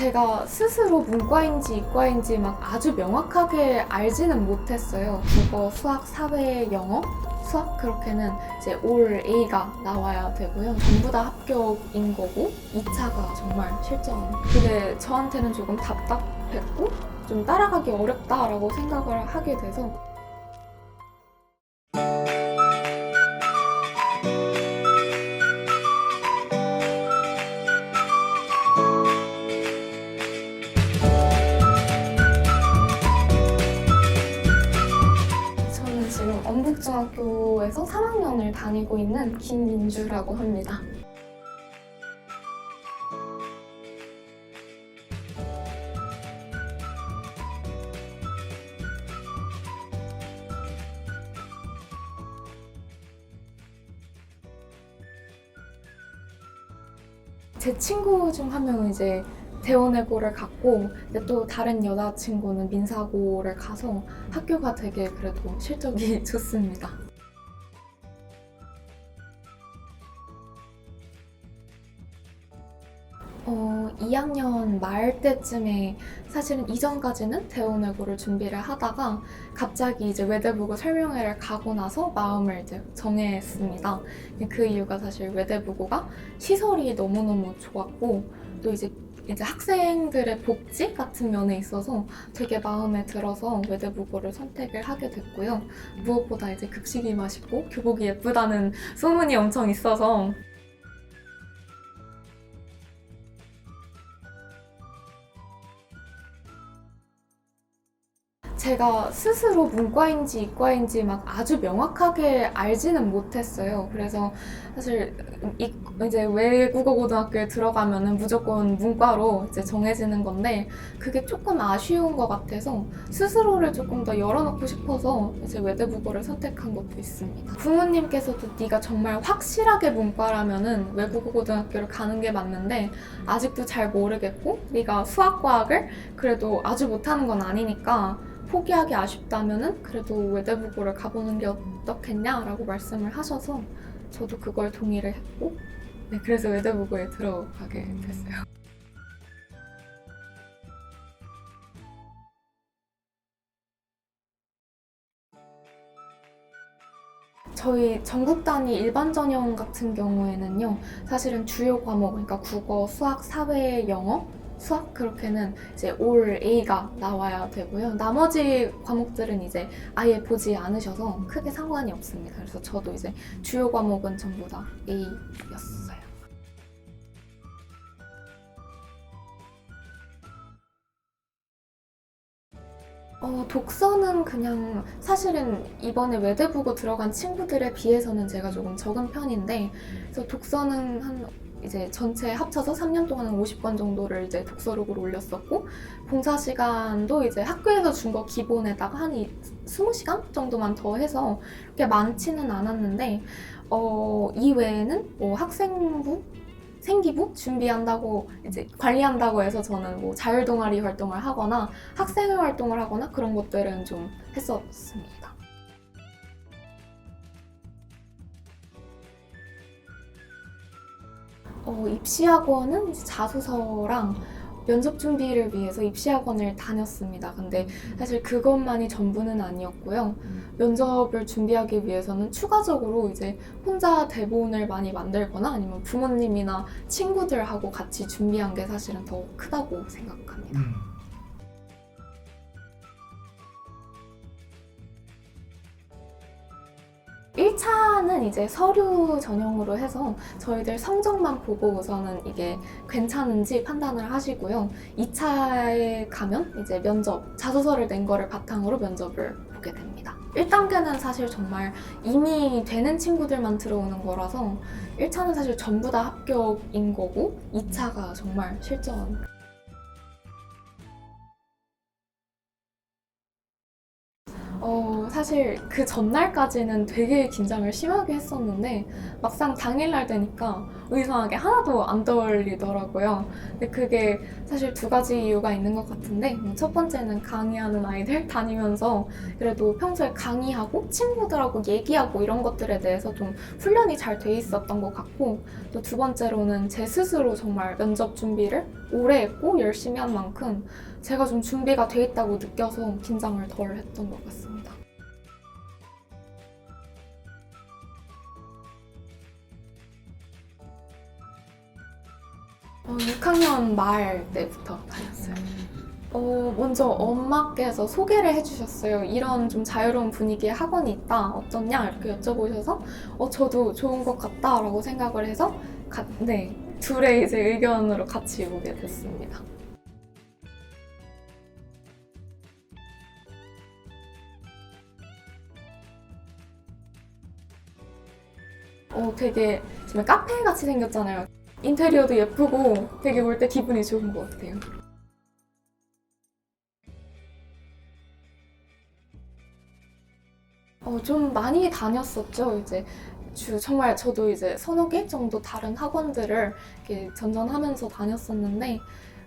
제가 스스로 문과인지 이과인지 막 아주 명확하게 알지는 못했어요. 국어, 수학, 사회, 영어, 수학 그렇게는 이제 올 A가 나와야 되고요. 전부 다 합격인 거고 2차가 정말 실전. 그게 저한테는 조금 답답했고 좀 따라가기 어렵다라고 생각을 하게 돼서 저는 지금 엄북중학교에서 3학년을 다니고 있는 김민주라고 합니다. 제 친구 중 한 명은 이제 대원외고를 갔고 근데 또 다른 여자친구는 민사고를 가서 학교가 되게 그래도 실적이 좋습니다. 2학년 말 때쯤에 사실은 이전까지는 대원외고를 준비를 하다가 갑자기 이제 외대부고 설명회를 가고 나서 마음을 이제 정했습니다. 그 이유가 사실 외대부고가 시설이 너무너무 좋았고 또 이제 학생들의 복지 같은 면에 있어서 되게 마음에 들어서 외대부고를 선택을 하게 됐고요. 무엇보다 이제 급식이 맛있고 교복이 예쁘다는 소문이 엄청 있어서 제가 스스로 문과인지 이과인지 막 아주 명확하게 알지는 못했어요. 그래서 사실 이제 외국어 고등학교에 들어가면은 무조건 문과로 이제 정해지는 건데 그게 조금 아쉬운 것 같아서 스스로를 조금 더 열어놓고 싶어서 이제 외대국어를 선택한 것도 있습니다. 부모님께서도 네가 정말 확실하게 문과라면은 외국어 고등학교를 가는 게 맞는데 아직도 잘 모르겠고 네가 수학과학을 그래도 아주 못하는 건 아니니까 포기하기 아쉽다면은 그래도 외대부고를 가보는 게 어떻겠냐라고 말씀을 하셔서 저도 그걸 동의를 했고 네, 그래서 외대부고에 들어가게 됐어요. 저희 전국 단위 일반 전형 같은 경우에는요, 사실은 주요 과목, 그러니까 국어, 수학, 사회, 영어, 수학 그렇게는 이제 올 A가 나와야 되고요. 나머지 과목들은 이제 아예 보지 않으셔서 크게 상관이 없습니다. 그래서 저도 이제 주요 과목은 전부 다 A였어요. 독서는 그냥 사실은 이번에 외대부고 들어간 친구들에 비해서는 제가 조금 적은 편인데 그래서 독서는 한 이제 전체 합쳐서 3년 동안 한 50권 정도를 이제 독서록으로 올렸었고 봉사 시간도 이제 학교에서 준 거 기본에다가 한 20시간 정도만 더 해서 그렇게 많지는 않았는데 이 외에는 뭐 학생부 생기부 준비한다고 이제 관리한다고 해서 저는 뭐 자율동아리 활동을 하거나 학생회 활동을 하거나 그런 것들은 좀 했었습니다. 입시학원은 이제 자소서랑 면접 준비를 위해서 입시학원을 다녔습니다. 근데 사실 그것만이 전부는 아니었고요. 면접을 준비하기 위해서는 추가적으로 이제 혼자 대본을 많이 만들거나 아니면 부모님이나 친구들하고 같이 준비한 게 사실은 더 크다고 생각합니다. 1차는 이제 서류 전형으로 해서 저희들 성적만 보고 우선은 이게 괜찮은지 판단을 하시고요. 2차에 가면 이제 면접, 자소서를 낸 거를 바탕으로 면접을 보게 됩니다. 1단계는 사실 정말 이미 되는 친구들만 들어오는 거라서 1차는 사실 전부 다 합격인 거고 2차가 정말 실전. 사실 사실 그 전날까지는 되게 긴장을 심하게 했었는데 막상 당일날 되니까 이상하게 하나도 안 떨리더라고요. 근데 그게 사실 두 가지 이유가 있는 것 같은데 첫 번째는 강의하는 아이들 다니면서 그래도 평소에 강의하고 친구들하고 얘기하고 이런 것들에 대해서 좀 훈련이 잘 돼 있었던 것 같고 또 두 번째로는 제 스스로 정말 면접 준비를 오래 했고 열심히 한 만큼 제가 좀 준비가 돼 있다고 느껴서 긴장을 덜 했던 것 같습니다. 6학년 말 때부터 다녔어요. 먼저 엄마께서 소개를 해주셨어요. 이런 좀 자유로운 분위기의 학원이 있다. 어떻냐? 이렇게 여쭤보셔서 저도 좋은 것 같다라고 생각을 해서 네, 둘의 이제 의견으로 같이 오게 됐습니다. 되게 정말 카페 같이 생겼잖아요. 인테리어도 예쁘고 되게 볼 때 기분이 좋은 것 같아요. 좀 많이 다녔었죠. 이제 정말 저도 이제 서너 개 정도 다른 학원들을 이렇게 전전하면서 다녔었는데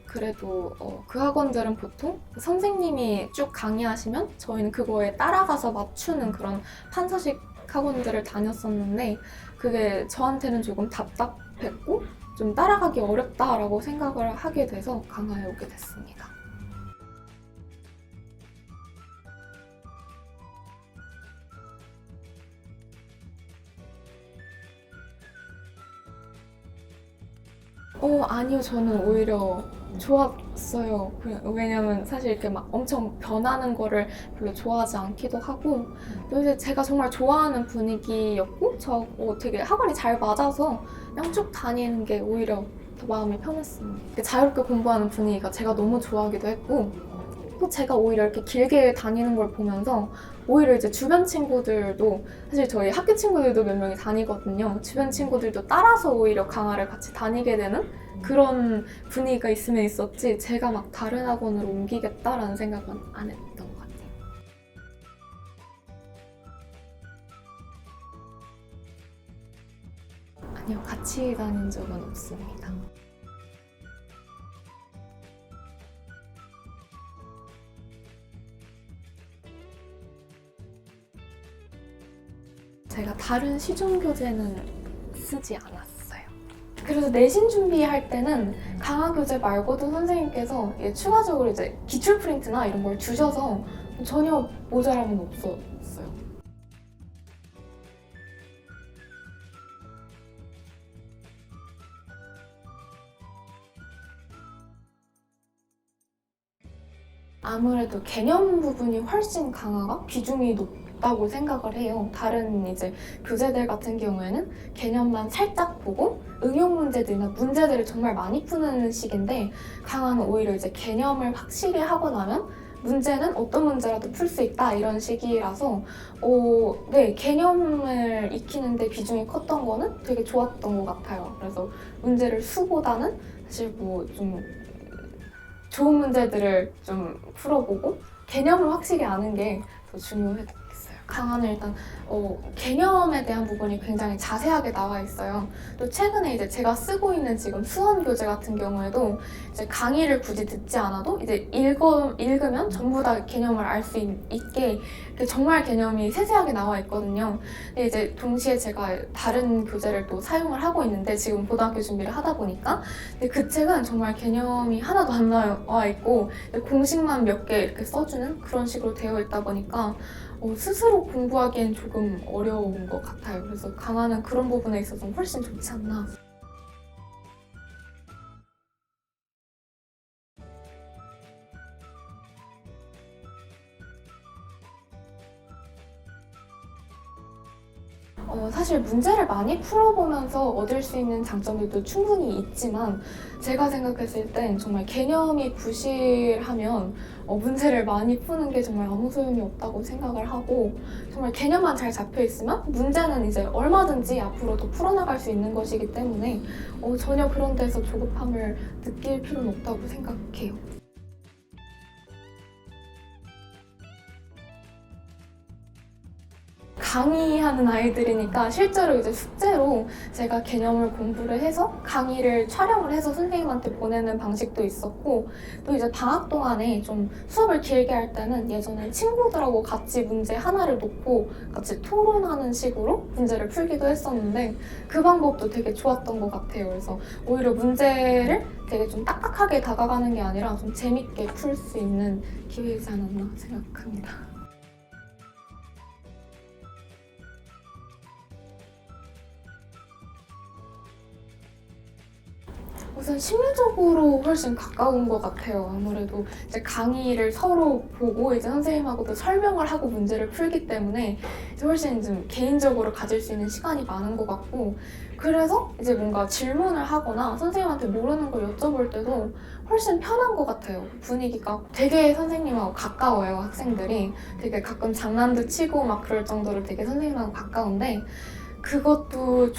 그래도 그 학원들은 보통 선생님이 쭉 강의하시면 저희는 그거에 따라가서 맞추는 그런 판서식 학원들을 다녔었는데 그게 저한테는 조금 답답했고 좀 따라가기 어렵다라고 생각을 하게 돼서 강화에 오게 됐습니다. 아니요. 저는 오히려 좋았어요. 왜냐면 사실 이렇게 막 엄청 변하는 거를 별로 좋아하지 않기도 하고, 또 이제 제가 정말 좋아하는 분위기였고, 되게 학원이 잘 맞아서 그냥 쭉 다니는 게 오히려 더 마음이 편했습니다. 자유롭게 공부하는 분위기가 제가 너무 좋아하기도 했고, 또 제가 오히려 이렇게 길게 다니는 걸 보면서 오히려 이제 주변 친구들도 사실 저희 학교 친구들도 몇 명이 다니거든요. 주변 친구들도 따라서 오히려 강화를 같이 다니게 되는 그런 분위기가 있으면 있었지 제가 막 다른 학원으로 옮기겠다라는 생각은 안 했던 것 같아요. 아니요, 같이 다닌 적은 없습니다. 제가 다른 시중 교재는 쓰지 않았어요. 그래서 내신 준비할 때는 강화 교재 말고도 선생님께서 추가적으로 이제 기출 프린트나 이런 걸 주셔서 전혀 모자람은 없었어요. 아무래도 개념 부분이 훨씬 강화가 비중이 높다고 생각을 해요. 다른 이제 교재들 같은 경우에는 개념만 살짝 보고 응용 문제들이나 문제들을 정말 많이 푸는 식인데 강화는 오히려 이제 개념을 확실히 하고 나면 문제는 어떤 문제라도 풀 수 있다 이런 식이라서 네, 개념을 익히는데 비중이 컸던 거는 되게 좋았던 것 같아요. 그래서 문제를 수보다는 사실 좀 좋은 문제들을 좀 풀어보고 개념을 확실히 아는 게 더 중요했어요. 강화는 일단 개념에 대한 부분이 굉장히 자세하게 나와 있어요. 또 최근에 이제 제가 쓰고 있는 지금 수원 교재 같은 경우에도 이제 강의를 굳이 듣지 않아도 이제 읽으면 전부 다 개념을 알 수 있게 정말 개념이 세세하게 나와 있거든요. 근데 이제 동시에 제가 다른 교재를 또 사용을 하고 있는데 지금 고등학교 준비를 하다 보니까 근데 그 책은 정말 개념이 하나도 안 나와 있고 공식만 몇 개 이렇게 써주는 그런 식으로 되어 있다 보니까 스스로 공부하기엔 조금 어려운 것 같아요. 그래서 강화는 그런 부분에 있어서 훨씬 좋지 않나. 사실 문제를 많이 풀어보면서 얻을 수 있는 장점들도 충분히 있지만 제가 생각했을 땐 정말 개념이 부실하면 문제를 많이 푸는 게 정말 아무 소용이 없다고 생각을 하고 정말 개념만 잘 잡혀 있으면 문제는 이제 얼마든지 앞으로 더 풀어나갈 수 있는 것이기 때문에 전혀 그런 데서 조급함을 느낄 필요는 없다고 생각해요. 강의하는 아이들이니까 실제로 이제 숙제로 제가 개념을 공부를 해서 강의를 촬영을 해서 선생님한테 보내는 방식도 있었고, 또 이제 방학 동안에 좀 수업을 길게 할 때는 예전에 친구들하고 같이 문제 하나를 놓고 같이 토론하는 식으로 문제를 풀기도 했었는데, 그 방법도 되게 좋았던 것 같아요. 그래서 오히려 문제를 되게 좀 딱딱하게 다가가는 게 아니라 좀 재밌게 풀 수 있는 기회이지 않았나 생각합니다. 우선 심리적으로 훨씬 가까운 것 같아요. 아무래도 이제 강의를 서로 보고 이제 선생님하고도 설명을 하고 문제를 풀기 때문에 이제 훨씬 좀 개인적으로 가질 수 있는 시간이 많은 것 같고, 그래서 이제 뭔가 질문을 하거나 선생님한테 모르는 걸 여쭤볼 때도 훨씬 편한 것 같아요. 분위기가 되게 선생님하고 가까워요. 학생들이 되게 가끔 장난도 치고 막 그럴 정도로 되게 선생님하고 가까운데, 그것도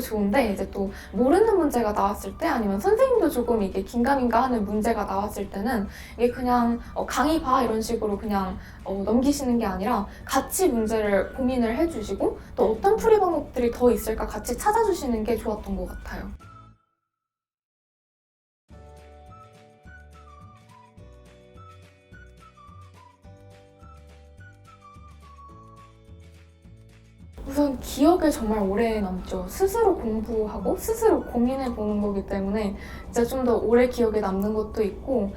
좋은데, 이제 또 모르는 문제가 나왔을 때, 아니면 선생님도 조금 이게 긴가민가 하는 문제가 나왔을 때는 이게 그냥 강의 봐 이런 식으로 그냥 넘기시는 게 아니라 같이 문제를 고민을 해주시고, 또 어떤 풀이 방법들이 더 있을까 같이 찾아주시는 게 좋았던 것 같아요. 우선 기억에 정말 오래 남죠. 스스로 공부하고 스스로 고민해 보는 거기 때문에 진짜 좀 더 오래 기억에 남는 것도 있고,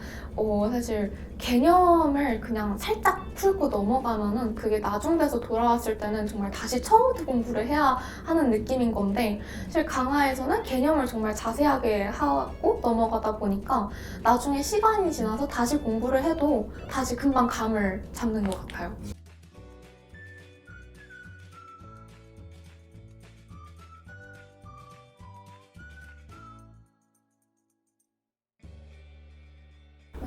사실 개념을 그냥 살짝 풀고 넘어가면은 그게 나중 돼서 돌아왔을 때는 정말 다시 처음부터 공부를 해야 하는 느낌인 건데, 사실 강화에서는 개념을 정말 자세하게 하고 넘어가다 보니까 나중에 시간이 지나서 다시 공부를 해도 다시 금방 감을 잡는 것 같아요.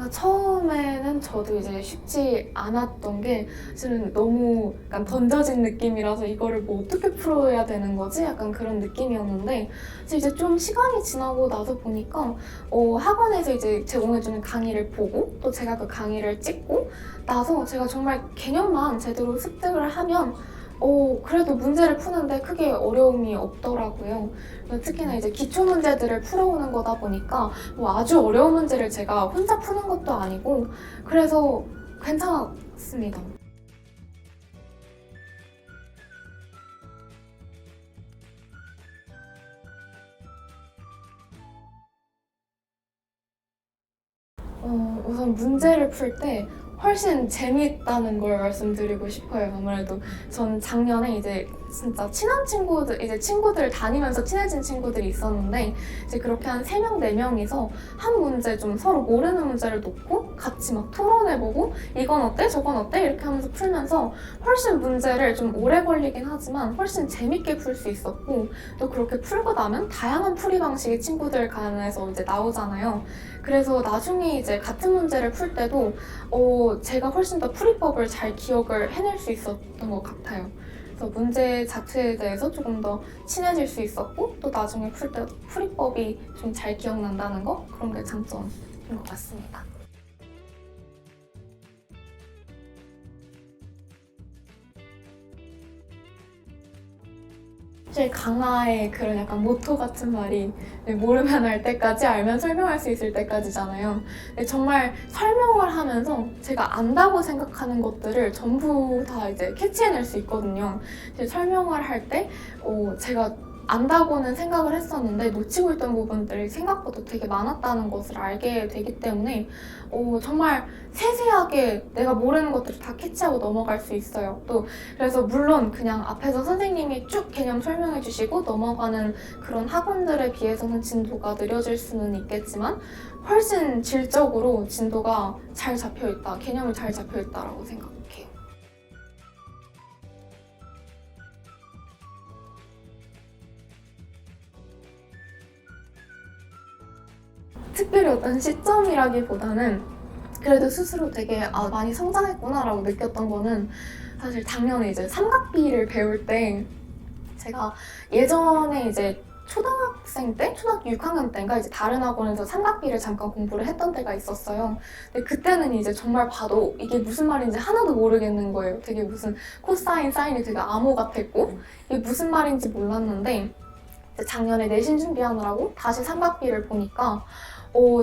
처음에는 저도 이제 쉽지 않았던 게, 사실은 너무 약간 던져진 느낌이라서 이거를 뭐 어떻게 풀어야 되는 거지? 약간 그런 느낌이었는데, 사실 이제 좀 시간이 지나고 나서 보니까 학원에서 이제 제공해주는 강의를 보고 또 제가 그 강의를 찍고 나서 제가 정말 개념만 제대로 습득을 하면 그래도 문제를 푸는데 크게 어려움이 없더라고요. 특히나 이제 기초 문제들을 풀어오는 거다 보니까 뭐 아주 어려운 문제를 제가 혼자 푸는 것도 아니고, 그래서 괜찮았습니다. 우선 문제를 풀 때 훨씬 재미있다는 걸 말씀드리고 싶어요. 아무래도 저는 작년에 이제 진짜 친한 친구들, 이제 친구들 다니면서 친해진 친구들이 있었는데, 이제 그렇게 한 3명, 4명이서 한 문제, 좀 서로 모르는 문제를 놓고 같이 막 토론해보고 이건 어때? 저건 어때? 이렇게 하면서 풀면서 훨씬 문제를 좀 오래 걸리긴 하지만 훨씬 재밌게 풀 수 있었고, 또 그렇게 풀고 나면 다양한 풀이 방식이 친구들 간에서 이제 나오잖아요. 그래서 나중에 이제 같은 문제를 풀 때도 제가 훨씬 더 풀이법을 잘 기억을 해낼 수 있었던 것 같아요. 그래서 문제 자체에 대해서 조금 더 친해질 수 있었고, 또 나중에 풀 때 풀이법이 좀 잘 기억난다는 거, 그런 게 장점인 것 같습니다. 사실 강화의 그런 약간 모토 같은 말이 모르면 알 때까지, 알면 설명할 수 있을 때까지잖아요. 근데 정말 설명을 하면서 제가 안다고 생각하는 것들을 전부 다 이제 캐치해낼 수 있거든요. 설명을 할 때 제가 안다고는 생각을 했었는데 놓치고 있던 부분들이 생각보다 되게 많았다는 것을 알게 되기 때문에 정말 세세하게 내가 모르는 것들을 다 캐치하고 넘어갈 수 있어요. 또 그래서 물론 그냥 앞에서 선생님이 쭉 개념 설명해 주시고 넘어가는 그런 학원들에 비해서는 진도가 느려질 수는 있겠지만 훨씬 질적으로 진도가 잘 잡혀 있다, 개념이 잘 잡혀 있다라고 생각해요. 특별히 어떤 시점이라기보다는 그래도 스스로 되게 많이 성장했구나라고 느꼈던 거는, 사실 작년에 이제 삼각비를 배울 때 제가 예전에 이제 초등학생 때, 초등학교 6학년 때인가 이제 다른 학원에서 삼각비를 잠깐 공부를 했던 때가 있었어요. 근데 그때는 이제 정말 봐도 이게 무슨 말인지 하나도 모르겠는 거예요. 되게 무슨 코사인, 사인이 되게 암호 같았고 이게 무슨 말인지 몰랐는데 이제 작년에 내신 준비하느라고 다시 삼각비를 보니까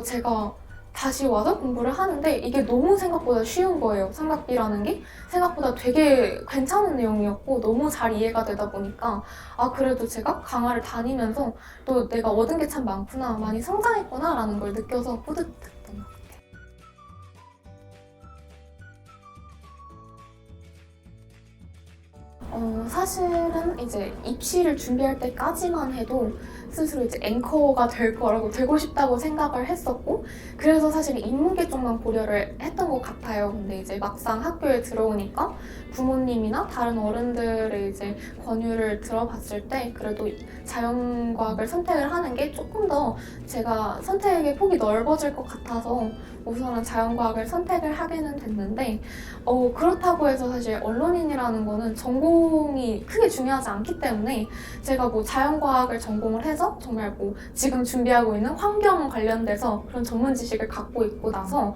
제가 다시 와서 공부를 하는데 이게 너무 생각보다 쉬운 거예요. 삼각비라는 게 생각보다 되게 괜찮은 내용이었고 너무 잘 이해가 되다 보니까 그래도 제가 강화를 다니면서 또 내가 얻은 게 참 많구나, 많이 성장했구나 라는 걸 느껴서 뿌듯했던 것 같아요. 사실은 이제 입시를 준비할 때까지만 해도 스스로 이제 앵커가 될 거라고 되고 싶다고 생각을 했었고 그래서 사실 인문계 쪽만 고려를 했던 것 같아요. 근데 이제 막상 학교에 들어오니까 부모님이나 다른 어른들의 이제 권유를 들어봤을 때 그래도 자연과학을 선택을 하는 게 조금 더 제가 선택의 폭이 넓어질 것 같아서 우선은 자연과학을 선택을 하게는 됐는데 그렇다고 해서 사실 언론인이라는 거는 전공이 크게 중요하지 않기 때문에 제가 뭐 자연과학을 전공을 해서 정말 뭐 지금 준비하고 있는 환경 관련돼서 그런 전문 지식을 갖고 있고 나서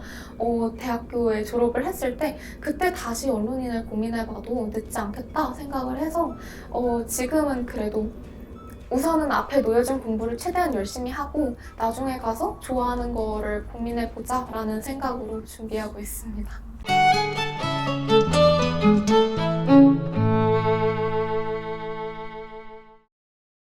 대학교에 졸업을 했을 때 그때 다시 언론인을 고민해봐도 늦지 않겠다 생각을 해서 지금은 그래도 우선은 앞에 놓여진 공부를 최대한 열심히 하고 나중에 가서 좋아하는 거를 고민해보자 라는 생각으로 준비하고 있습니다.